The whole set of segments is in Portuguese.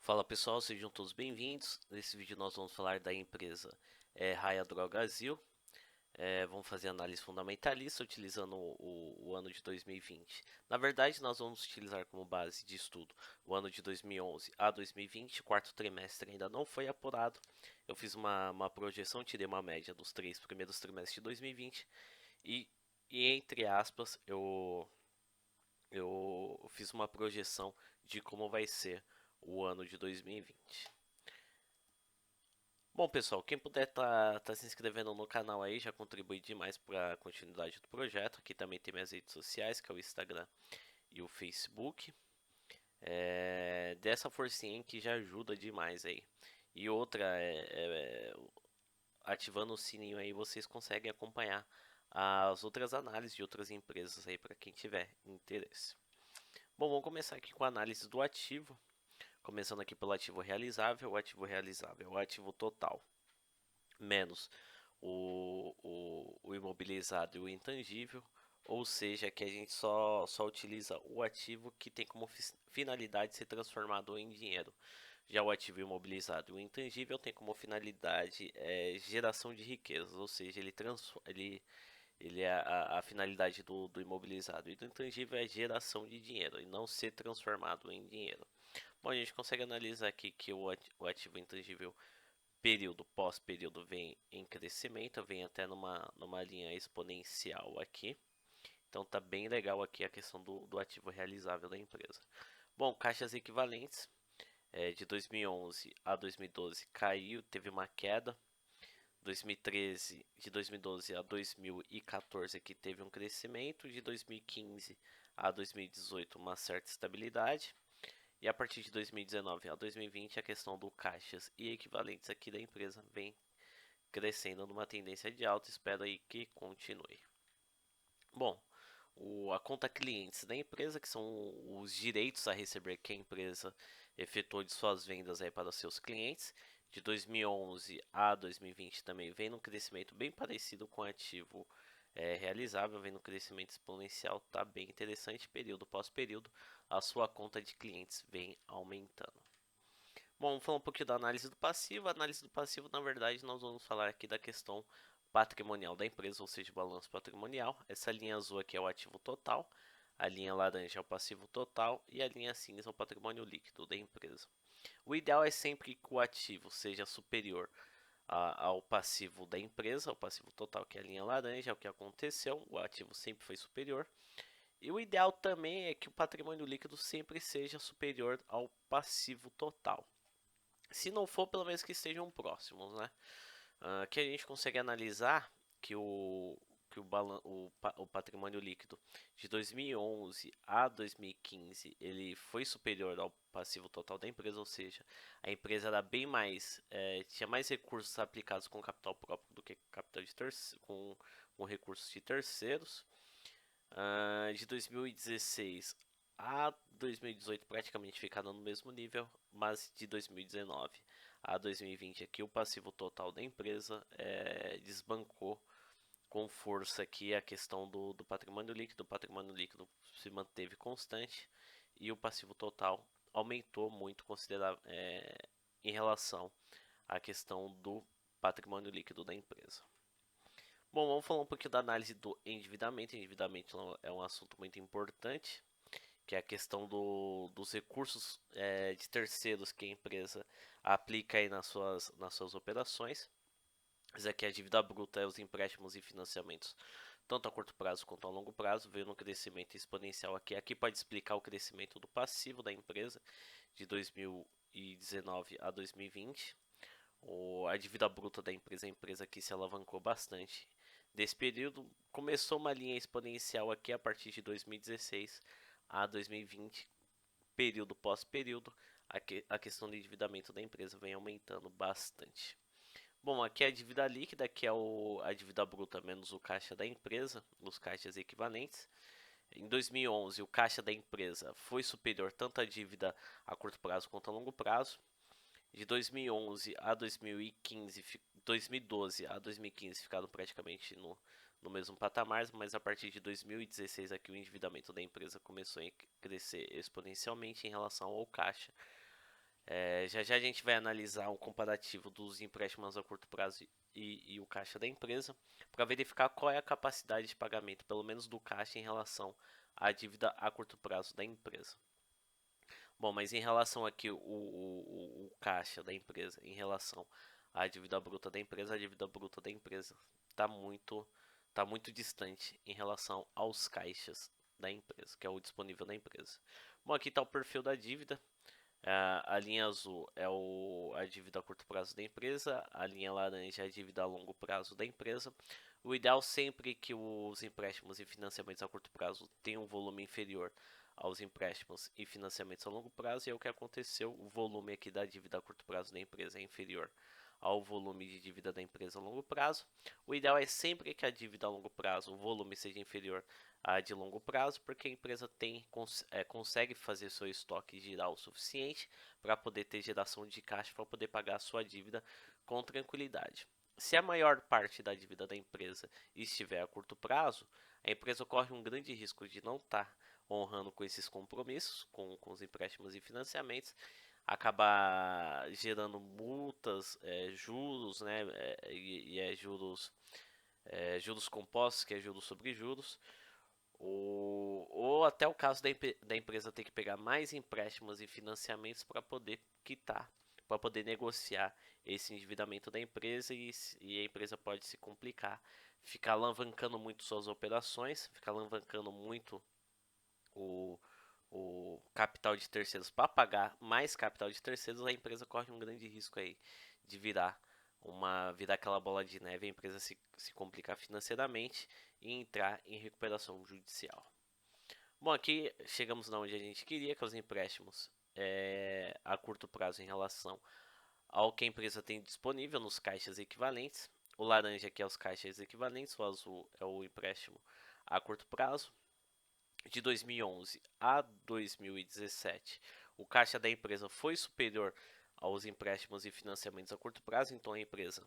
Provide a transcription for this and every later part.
Fala pessoal, sejam todos bem-vindos. Nesse vídeo nós vamos falar da empresa Raia Drogasil. Vamos fazer análise fundamentalista utilizando o ano de 2020. Na verdade, nós vamos utilizar como base de estudo o ano de 2011 a 2020. O quarto trimestre ainda não foi apurado. Eu fiz uma projeção, tirei uma média dos 3 primeiros trimestres de 2020 e entre aspas, eu fiz uma projeção de como vai ser o ano de 2020. Bom, pessoal, quem puder tá se inscrevendo no canal aí já contribui demais para a continuidade do projeto. Aqui também tem minhas redes sociais, que é o Instagram e o Facebook. Dessa forcinha que já ajuda demais aí. E outra, ativando o sininho aí vocês conseguem acompanhar as outras análises de outras empresas aí para quem tiver interesse. Bom, vamos começar aqui com a análise do ativo. Começando aqui pelo ativo realizável. O ativo total menos o imobilizado e o intangível, ou seja, que a gente só utiliza o ativo que tem como finalidade ser transformado em dinheiro. Já o ativo imobilizado e o intangível tem como finalidade geração de riquezas, ou seja, ele é a finalidade do imobilizado, e do intangível é geração de dinheiro e não ser transformado em dinheiro. Bom, a gente consegue analisar aqui que o ativo intangível período pós-período vem em crescimento, vem até numa linha exponencial aqui. Então tá bem legal aqui a questão do ativo realizável da empresa. Bom, caixas equivalentes de 2011 a 2012 caiu, teve uma queda. 2013, de 2012 a 2014 aqui teve um crescimento. De 2015 a 2018 uma certa estabilidade. E a partir de 2019 a 2020 a questão do caixas e equivalentes aqui da empresa vem crescendo numa tendência de alta, espero aí que continue. Bom, a conta clientes da empresa, que são os direitos a receber que a empresa efetuou de suas vendas aí para os seus clientes, de 2011 a 2020 também vem num crescimento bem parecido com o ativo realizável, vem num crescimento exponencial, tá bem interessante, período pós período, a sua conta de clientes vem aumentando. Bom, vamos falar um pouquinho da análise do passivo. A análise do passivo, na verdade, nós vamos falar aqui da questão patrimonial da empresa, ou seja, balanço patrimonial. Essa linha azul aqui é o ativo total, a linha laranja é o passivo total e a linha cinza é o patrimônio líquido da empresa. O ideal é sempre que o ativo seja superior ao passivo da empresa, o passivo total, que é a linha laranja, é o que aconteceu, o ativo sempre foi superior. E o ideal também é que o patrimônio líquido sempre seja superior ao passivo total. Se não for, pelo menos que estejam próximos, né? Aqui a gente consegue analisar que o patrimônio líquido de 2011 a 2015 ele foi superior ao passivo total da empresa, ou seja, a empresa era bem mais tinha mais recursos aplicados com capital próprio do que capital de com recursos de terceiros. De 2016 a 2018 praticamente ficaram no mesmo nível, mas de 2019 a 2020 aqui o passivo total da empresa desbancou com força aqui a questão do patrimônio líquido. O patrimônio líquido se manteve constante e o passivo total aumentou muito em relação à questão do patrimônio líquido da empresa. Bom, vamos falar um pouquinho da análise do endividamento. Endividamento é um assunto muito importante, que é a questão dos recursos de terceiros que a empresa aplica aí nas suas operações. Isso aqui é a dívida bruta, é os empréstimos e financiamentos, tanto a curto prazo quanto a longo prazo, veio no crescimento exponencial aqui. Aqui pode explicar o crescimento do passivo da empresa de 2019 a 2020. A dívida bruta da empresa, a empresa aqui se alavancou bastante. Desse período, começou uma linha exponencial aqui a partir de 2016 a 2020, período pós período, a questão de endividamento da empresa vem aumentando bastante. Bom, aqui é a dívida líquida, que é a dívida bruta menos o caixa da empresa, os caixas equivalentes. Em 2011, o caixa da empresa foi superior tanto à dívida a curto prazo quanto a longo prazo. De 2011 a 2015, 2012 a 2015 ficaram praticamente no mesmo patamar, mas a partir de 2016 aqui o endividamento da empresa começou a crescer exponencialmente em relação ao caixa. Já já a gente vai analisar um comparativo dos empréstimos a curto prazo e o caixa da empresa para verificar qual é a capacidade de pagamento, pelo menos do caixa, em relação à dívida a curto prazo da empresa. Bom, mas em relação aqui o caixa da empresa, em relação à dívida bruta da empresa, a dívida bruta da empresa tá muito distante em relação aos caixas da empresa, que é o disponível da empresa. Bom, aqui está o perfil da dívida. A linha azul é a dívida a curto prazo da empresa, a linha laranja é a dívida a longo prazo da empresa. O ideal sempre que os empréstimos e financiamentos a curto prazo tenham um volume inferior aos empréstimos e financiamentos a longo prazo, e é o que aconteceu. O volume aqui da dívida a curto prazo da empresa é inferior ao volume de dívida da empresa a longo prazo. O ideal é sempre que a dívida a longo prazo, o volume seja inferior à de longo prazo, porque a empresa consegue fazer seu estoque girar o suficiente para poder ter geração de caixa para poder pagar a sua dívida com tranquilidade. Se a maior parte da dívida da empresa estiver a curto prazo, a empresa corre um grande risco de não estar honrando com esses compromissos, com os empréstimos e financiamentos, acabar gerando multas, juros, né, juros compostos, que é juros sobre juros, ou até o caso da empresa ter que pegar mais empréstimos e financiamentos para poder quitar, para poder negociar esse endividamento da empresa, e a empresa pode se complicar, ficar alavancando muito suas operações, ficar alavancando muito o, o capital de terceiros para pagar mais capital de terceiros. A empresa corre um grande risco aí de virar aquela bola de neve, a empresa se complicar financeiramente e entrar em recuperação judicial. Bom, aqui chegamos na onde a gente queria, que é os empréstimos a curto prazo em relação ao que a empresa tem disponível nos caixas equivalentes. O laranja aqui é os caixas equivalentes, o azul é o empréstimo a curto prazo. De 2011 a 2017, o caixa da empresa foi superior aos empréstimos e financiamentos a curto prazo, então a empresa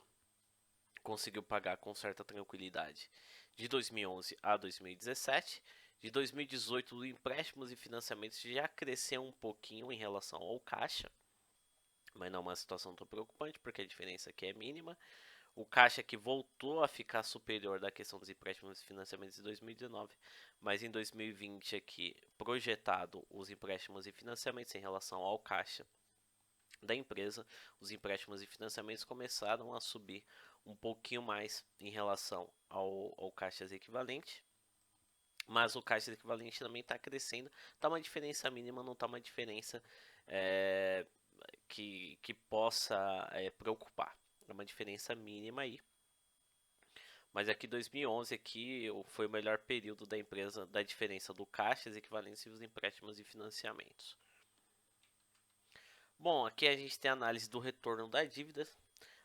conseguiu pagar com certa tranquilidade de 2011 a 2017. De 2018, os empréstimos e financiamentos já cresceu um pouquinho em relação ao caixa, mas não é uma situação tão preocupante, porque a diferença aqui é mínima. O caixa que voltou a ficar superior da questão dos empréstimos e financiamentos em 2019, mas em 2020 aqui projetado os empréstimos e financiamentos em relação ao caixa da empresa, os empréstimos e financiamentos começaram a subir um pouquinho mais em relação ao caixa equivalente, mas o caixa equivalente também está crescendo, está uma diferença mínima, não está uma diferença é, que possa preocupar, é uma diferença mínima aí. Mas aqui 2011 aqui foi o melhor período da empresa, da diferença do caixa, equivalentes e os empréstimos e financiamentos. Bom, aqui a gente tem a análise do retorno da dívida.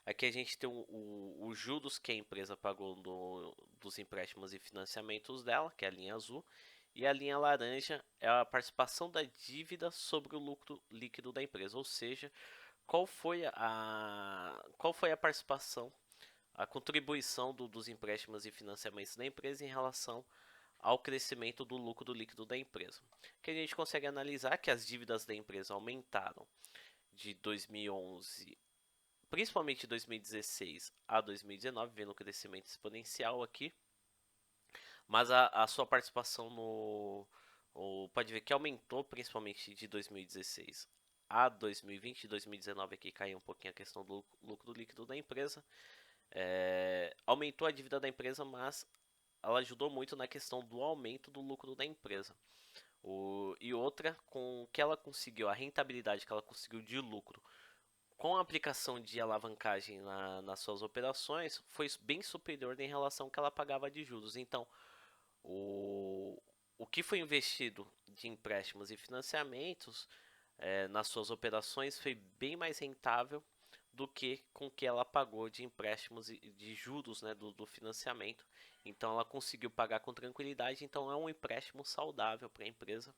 Aqui a gente tem os juros que a empresa pagou dos empréstimos e financiamentos dela, que é a linha azul. E a linha laranja é a participação da dívida sobre o lucro líquido da empresa. Ou seja, qual foi a participação, a contribuição dos empréstimos e financiamentos da empresa em relação ao crescimento do lucro líquido da empresa. Que a gente consegue analisar que as dívidas da empresa aumentaram de 2011, principalmente de 2016 a 2019, vendo o crescimento exponencial aqui, mas a sua participação pode ver que aumentou principalmente de 2016 a 2020, 2019 aqui caiu um pouquinho a questão do lucro líquido da empresa. Aumentou a dívida da empresa, mas ela ajudou muito na questão do aumento do lucro da empresa. E outra, com que ela conseguiu, a rentabilidade que ela conseguiu de lucro com a aplicação de alavancagem nas suas operações, foi bem superior em relação ao que ela pagava de juros. Então, o que foi investido de empréstimos e financiamentos nas suas operações foi bem mais rentável do que com que ela pagou de empréstimos e de juros, né, do financiamento. Então ela conseguiu pagar com tranquilidade, então é um empréstimo saudável para a empresa,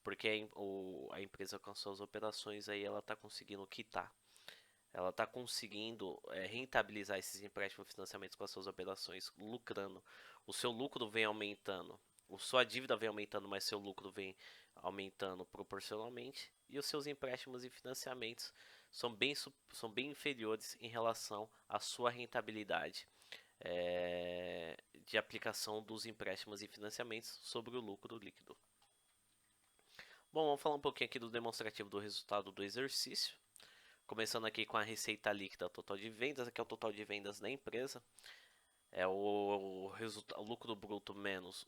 porque a empresa com suas operações aí ela está conseguindo quitar. Ela está conseguindo rentabilizar esses empréstimos e financiamentos com as suas operações, lucrando. O seu lucro vem aumentando sua dívida vem aumentando, mas seu lucro vem aumentando proporcionalmente, e os seus empréstimos e financiamentos são bem inferiores em relação à sua rentabilidade de aplicação dos empréstimos e financiamentos sobre o lucro líquido. Bom, vamos falar um pouquinho aqui do demonstrativo do resultado do exercício. Começando aqui com a receita líquida total de vendas, aqui é o total de vendas da empresa. É o lucro bruto menos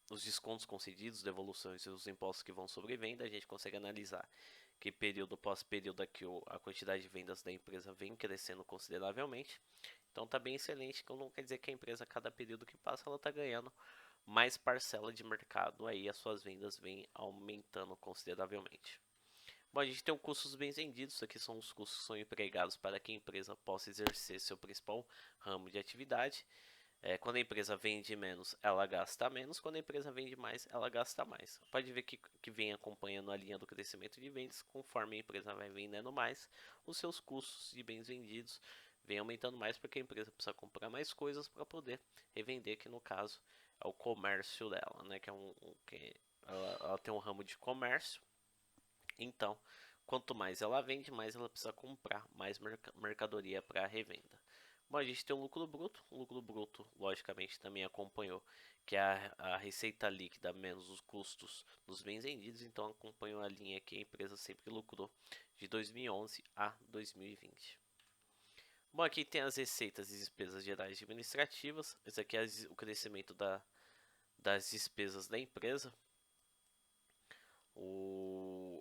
os descontos concedidos, devoluções e os impostos que vão sobre venda. A gente consegue analisar que período após período aqui a quantidade de vendas da empresa vem crescendo consideravelmente. Então tá bem excelente, que não quer dizer que a empresa, a cada período que passa, ela está ganhando mais parcela de mercado, aí as suas vendas vêm aumentando consideravelmente. Bom, a gente tem o custo dos bens vendidos, aqui são os custos que são empregados para que a empresa possa exercer seu principal ramo de atividade. Quando a empresa vende menos, ela gasta menos, quando a empresa vende mais, ela gasta mais. Pode ver que vem acompanhando a linha do crescimento de vendas, conforme a empresa vai vendendo mais, os seus custos de bens vendidos vem aumentando mais, porque a empresa precisa comprar mais coisas para poder revender, que no caso é o comércio dela, né? Ela tem um ramo de comércio. Então, quanto mais ela vende, mais ela precisa comprar mais mercadoria para revenda. Bom, a gente tem o lucro bruto. O lucro bruto, logicamente, também acompanhou que é a receita líquida menos os custos dos bens vendidos. Então, acompanhou a linha que a empresa sempre lucrou de 2011 a 2020. Bom, aqui tem as receitas e despesas gerais administrativas. Esse aqui é o crescimento das despesas da empresa.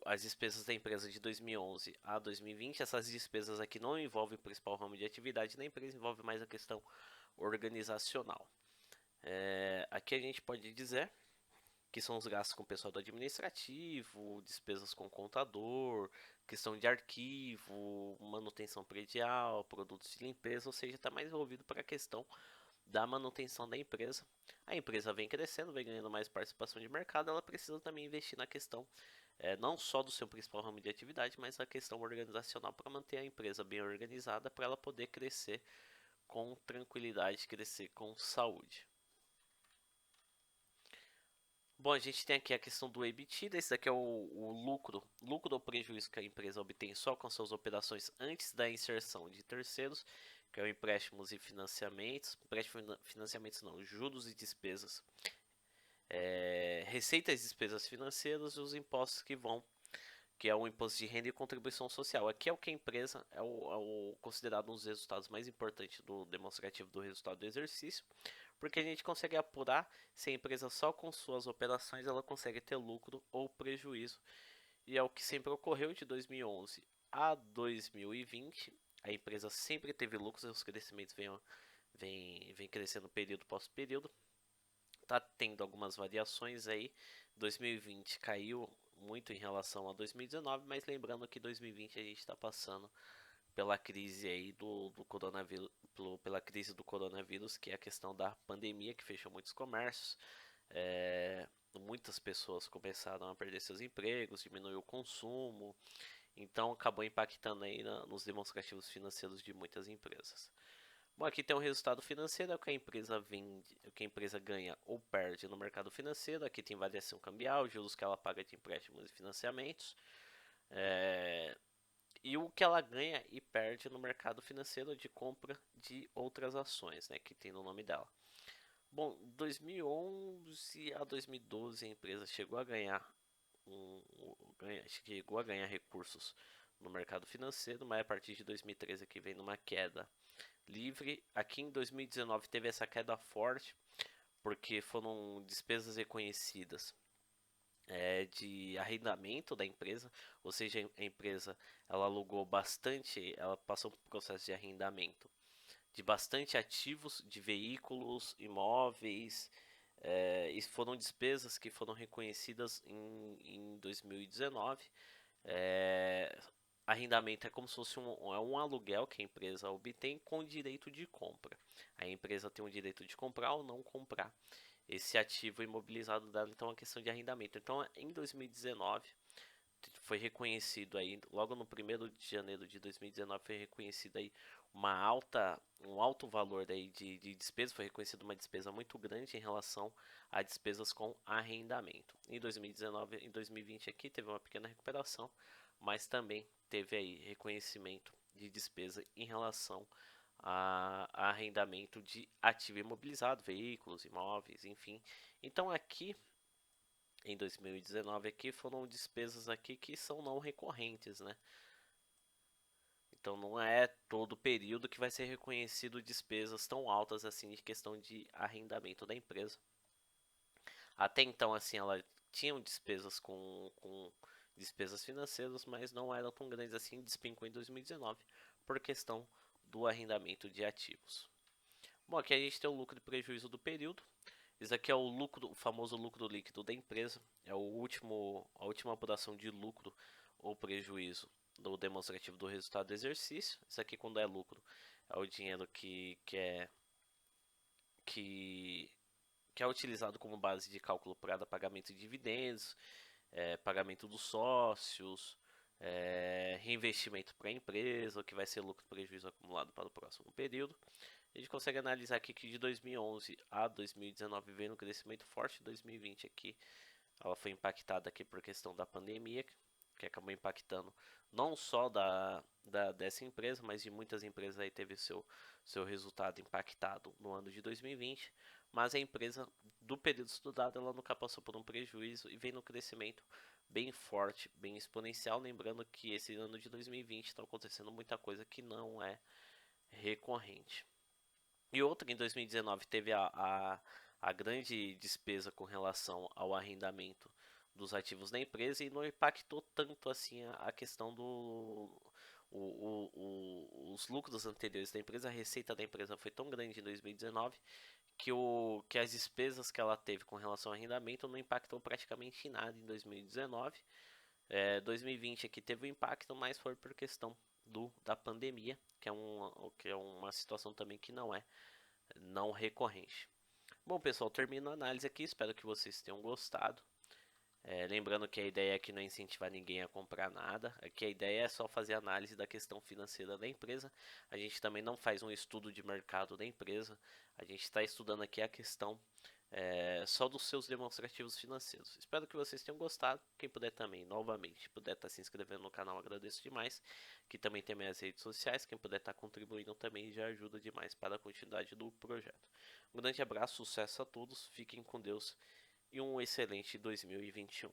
As despesas da empresa de 2011 a 2020, essas despesas aqui não envolvem o principal ramo de atividade da empresa, envolve mais a questão organizacional. Aqui a gente pode dizer que são os gastos com o pessoal do administrativo, despesas com contador, questão de arquivo, manutenção predial, produtos de limpeza, ou seja, está mais envolvido para a questão da manutenção da empresa. A empresa vem crescendo, vem ganhando mais participação de mercado, ela precisa também investir na questão não só do seu principal ramo de atividade, mas a questão organizacional para manter a empresa bem organizada, para ela poder crescer com tranquilidade, crescer com saúde. Bom, a gente tem aqui a questão do EBITDA, esse daqui é o lucro ou prejuízo que a empresa obtém só com suas operações antes da inserção de terceiros, que é o empréstimos e financiamentos, financiamentos não, juros e despesas, receitas e despesas financeiras e os impostos que é o imposto de renda e contribuição social. Aqui é o que a empresa considerado um dos resultados mais importantes do demonstrativo do resultado do exercício, porque a gente consegue apurar se a empresa só com suas operações ela consegue ter lucro ou prejuízo. E é o que sempre ocorreu de 2011 a 2020. A empresa sempre teve lucros, os crescimentos vem crescendo período após período. Tá tendo algumas variações aí. 2020 caiu muito em relação a 2019, mas lembrando que 2020 a gente está passando pela crise aí do coronavírus, pela crise do coronavírus, que é a questão da pandemia que fechou muitos comércios. Muitas pessoas começaram a perder seus empregos, diminuiu o consumo, então acabou impactando aí nos demonstrativos financeiros de muitas empresas. Bom, aqui tem o resultado financeiro, é o que a empresa vende, o que a empresa ganha ou perde no mercado financeiro. Aqui tem variação cambial, juros que ela paga de empréstimos e financiamentos. E o que ela ganha e perde no mercado financeiro de compra de outras ações, né, que tem no nome dela. Bom, 2011 a 2012 a empresa chegou a ganhar recursos no mercado financeiro, mas a partir de 2013 aqui vem numa queda livre. Aqui em 2019 teve essa queda forte porque foram despesas reconhecidas de arrendamento da empresa, ou seja, a empresa ela alugou bastante, ela passou por um processo de arrendamento de bastante ativos, de veículos, imóveis, e foram despesas que foram reconhecidas em 2019. Arrendamento é como se fosse um aluguel que a empresa obtém com direito de compra. A empresa tem o direito de comprar ou não comprar esse ativo imobilizado dela, então é uma questão de arrendamento. Então, em 2019, foi reconhecido aí, logo no 1º de janeiro de 2019, foi reconhecido aí um alto valor daí de despesa, foi reconhecido uma despesa muito grande em relação a despesas com arrendamento. Em 2019 e 2020 aqui teve uma pequena recuperação, mas também teve aí reconhecimento de despesa em relação a arrendamento de ativo imobilizado, veículos, imóveis, enfim. Então aqui em 2019 aqui foram despesas aqui que são não recorrentes, né? Então não é todo período que vai ser reconhecido despesas tão altas assim de questão de arrendamento da empresa. Até então assim ela tinha despesas com despesas financeiras, mas não eram tão grandes assim, despencou em 2019 por questão do arrendamento de ativos. Bom, aqui a gente tem o lucro e prejuízo do período. Isso aqui é o lucro, o famoso lucro líquido da empresa. É a última apuração de lucro ou prejuízo do demonstrativo do resultado do exercício. Isso aqui, quando é lucro, é o dinheiro que, que é utilizado como base de cálculo para pagamento de dividendos, pagamento dos sócios, reinvestimento para a empresa, o que vai ser lucro e prejuízo acumulado para o próximo período. A gente consegue analisar aqui que de 2011 a 2019 veio um crescimento forte. 2020 aqui ela foi impactada aqui por questão da pandemia, que acabou impactando não só dessa empresa, mas de muitas empresas aí teve seu resultado impactado no ano de 2020. Mas a empresa do período estudado ela nunca passou por um prejuízo e vem no crescimento bem forte, bem exponencial. Lembrando que esse ano de 2020 está acontecendo muita coisa que não é recorrente. E outra, em 2019 teve a grande despesa com relação ao arrendamento dos ativos da empresa e não impactou tanto assim a questão os lucros anteriores da empresa, a receita da empresa foi tão grande em 2019 que as despesas que ela teve com relação ao arrendamento não impactou praticamente em nada em 2019. 2020 aqui teve um impacto, mas foi por questão da pandemia, que é uma situação também que não recorrente. Bom, pessoal, termino a análise aqui. Espero que vocês tenham gostado. Lembrando que a ideia aqui não é incentivar ninguém a comprar nada. Aqui a ideia é só fazer análise da questão financeira da empresa. A gente também não faz um estudo de mercado da empresa. A gente está estudando aqui a questão só dos seus demonstrativos financeiros. Espero que vocês tenham gostado. Quem puder também, novamente, puder estar se inscrevendo no canal, agradeço demais. Que também tem minhas redes sociais. Quem puder estar contribuindo também já ajuda demais para a continuidade do projeto. Um grande abraço, sucesso a todos, fiquem com Deus e um excelente 2021.